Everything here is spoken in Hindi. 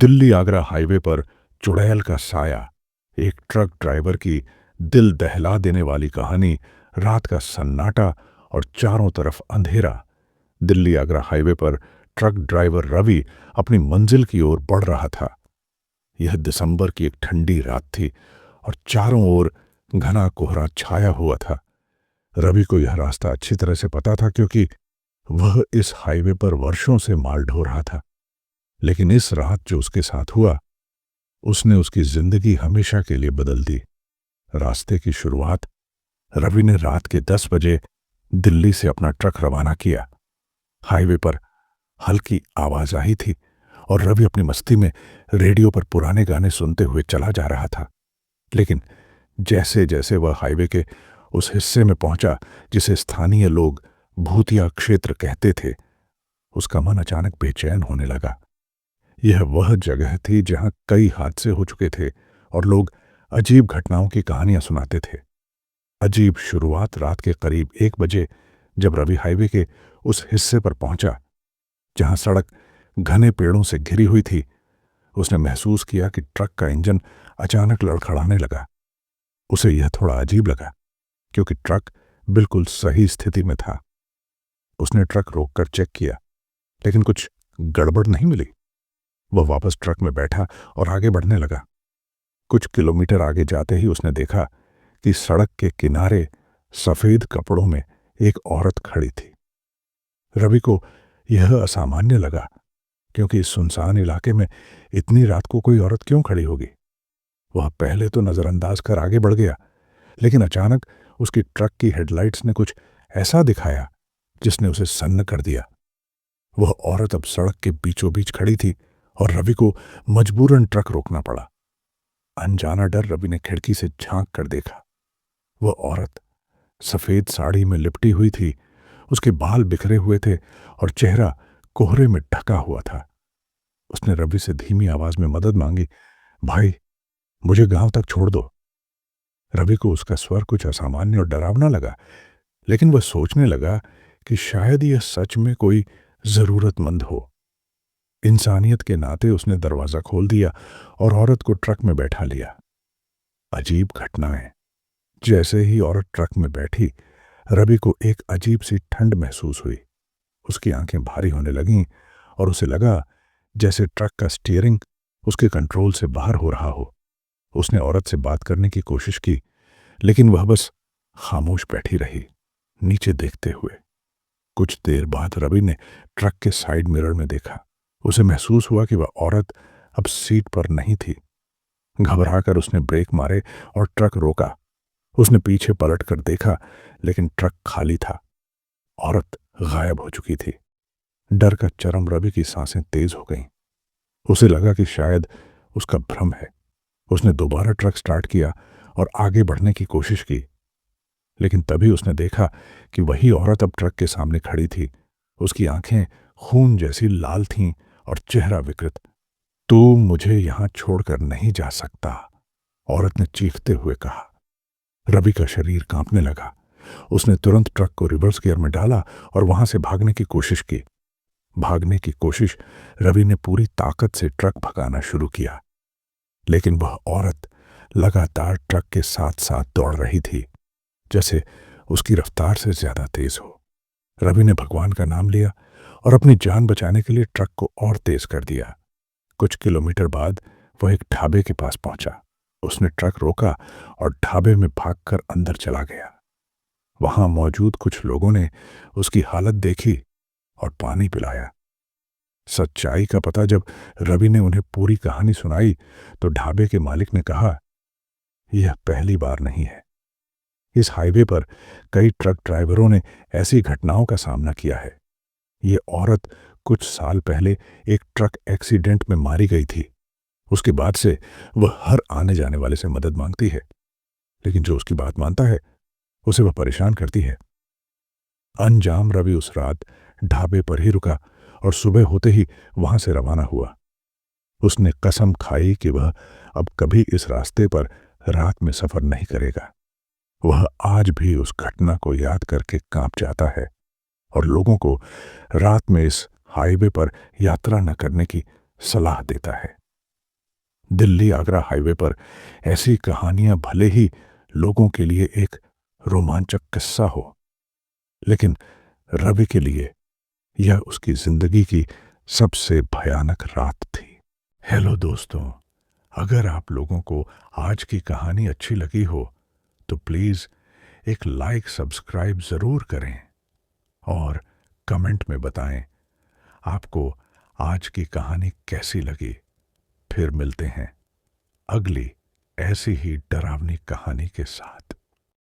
दिल्ली आगरा हाईवे पर चुड़ैल का साया, एक ट्रक ड्राइवर की दिल दहला देने वाली कहानी। रात का सन्नाटा और चारों तरफ अंधेरा। दिल्ली आगरा हाईवे पर ट्रक ड्राइवर रवि अपनी मंजिल की ओर बढ़ रहा था। यह दिसंबर की एक ठंडी रात थी और चारों ओर घना कोहरा छाया हुआ था। रवि को यह रास्ता अच्छी तरह से पता था क्योंकि वह इस हाईवे पर वर्षों से माल ढो रहा था। लेकिन इस रात जो उसके साथ हुआ, उसने उसकी जिंदगी हमेशा के लिए बदल दी। रास्ते की शुरुआत रवि ने रात के 10 बजे दिल्ली से अपना ट्रक रवाना किया। हाईवे पर हल्की आवाज आई थी और रवि अपनी मस्ती में रेडियो पर पुराने गाने सुनते हुए चला जा रहा था। लेकिन जैसे जैसे वह हाईवे के उस हिस्से में पहुंचा जिसे स्थानीय लोग भूतिया क्षेत्र कहते थे, उसका मन अचानक बेचैन होने लगा। यह वह जगह थी जहां कई हादसे हो चुके थे और लोग अजीब घटनाओं की कहानियां सुनाते थे। अजीब शुरुआत रात के करीब 1 बजे जब रवि हाईवे के उस हिस्से पर पहुंचा जहां सड़क घने पेड़ों से घिरी हुई थी। उसने महसूस किया कि ट्रक का इंजन अचानक लड़खड़ाने लगा। उसे यह थोड़ा अजीब लगा क्योंकि ट्रक बिल्कुल सही स्थिति में था। उसने ट्रक रोककर चेक किया, लेकिन कुछ गड़बड़ नहीं मिली। वह वापस ट्रक में बैठा और आगे बढ़ने लगा। कुछ किलोमीटर आगे जाते ही उसने देखा कि सड़क के किनारे सफेद कपड़ों में एक औरत खड़ी थी। रवि को यह असामान्य लगा क्योंकि इस सुनसान इलाके में इतनी रात को कोई औरत क्यों खड़ी होगी। वह पहले तो नजरअंदाज कर आगे बढ़ गया, लेकिन अचानक उसकी ट्रक की हेडलाइट्स ने कुछ ऐसा दिखाया जिसने उसे सन्न कर दिया। वह औरत अब सड़क के बीचों बीच खड़ी थी और रवि को मजबूरन ट्रक रोकना पड़ा। अनजाना डर रवि ने खिड़की से झांक कर देखा। वह औरत सफेद साड़ी में लिपटी हुई थी। उसके बाल बिखरे हुए थे और चेहरा कोहरे में ढका हुआ था। उसने रवि से धीमी आवाज में मदद मांगी, भाई, मुझे गांव तक छोड़ दो। रवि को उसका स्वर कुछ असामान्य और डरावना लगा, लेकिन वह सोचने लगा कि शायद यह सच में कोई जरूरतमंद हो। इंसानियत के नाते उसने दरवाजा खोल दिया और औरत को ट्रक में बैठा लिया। अजीब घटनाएं। जैसे ही औरत ट्रक में बैठी, रवि को एक अजीब सी ठंड महसूस हुई। उसकी आंखें भारी होने लगीं और उसे लगा जैसे ट्रक का स्टीयरिंग उसके कंट्रोल से बाहर हो रहा हो। उसने औरत से बात करने की कोशिश की, लेकिन वह बस खामोश बैठी रही, नीचे देखते हुए। कुछ देर बाद रवि ने ट्रक के साइड मिरर में देखा। उसे महसूस हुआ कि वह औरत अब सीट पर नहीं थी। घबराकर उसने ब्रेक मारे और ट्रक रोका। उसने पीछे पलट कर देखा, लेकिन ट्रक खाली था। औरत गायब हो चुकी थी। डर का चरम रवि की सांसें तेज हो गईं। उसे लगा कि शायद उसका भ्रम है। उसने दोबारा ट्रक स्टार्ट किया और आगे बढ़ने की कोशिश की, लेकिन तभी उसने देखा कि वही औरत अब ट्रक के सामने खड़ी थी। उसकी आंखें खून जैसी लाल थीं और चेहरा विकृत। तू मुझे यहां छोड़कर नहीं जा सकता, औरत ने चीखते हुए कहा। रवि का शरीर कांपने लगा। उसने तुरंत ट्रक को रिवर्स गियर में डाला और वहां से भागने की कोशिश की। रवि ने पूरी ताकत से ट्रक भगाना शुरू किया, लेकिन वह औरत लगातार ट्रक के साथ साथ दौड़ रही थी, जैसे उसकी रफ्तार से ज्यादा तेज हो। रवि ने भगवान का नाम लिया और अपनी जान बचाने के लिए ट्रक को और तेज कर दिया। कुछ किलोमीटर बाद वह एक ढाबे के पास पहुंचा। उसने ट्रक रोका और ढाबे में भागकर अंदर चला गया। वहां मौजूद कुछ लोगों ने उसकी हालत देखी और पानी पिलाया। सच्चाई का पता जब रवि ने उन्हें पूरी कहानी सुनाई तो ढाबे के मालिक ने कहा, यह पहली बार नहीं है। इस हाईवे पर कई ट्रक ड्राइवरों ने ऐसी घटनाओं का सामना किया है। ये औरत कुछ साल पहले एक ट्रक एक्सीडेंट में मारी गई थी। उसके बाद से वह हर आने जाने वाले से मदद मांगती है, लेकिन जो उसकी बात मानता है उसे वह परेशान करती है। अनजान रवि उस रात ढाबे पर ही रुका और सुबह होते ही वहां से रवाना हुआ। उसने कसम खाई कि वह अब कभी इस रास्ते पर रात में सफर नहीं करेगा। वह आज भी उस घटना को याद करके कांप जाता है और लोगों को रात में इस हाईवे पर यात्रा न करने की सलाह देता है। दिल्ली आगरा हाईवे पर ऐसी कहानियां भले ही लोगों के लिए एक रोमांचक किस्सा हो, लेकिन रवि के लिए यह उसकी जिंदगी की सबसे भयानक रात थी। हेलो दोस्तों, अगर आप लोगों को आज की कहानी अच्छी लगी हो तो प्लीज एक लाइक सब्सक्राइब जरूर करें और कमेंट में बताएं आपको आज की कहानी कैसी लगी। फिर मिलते हैं अगली ऐसी ही डरावनी कहानी के साथ।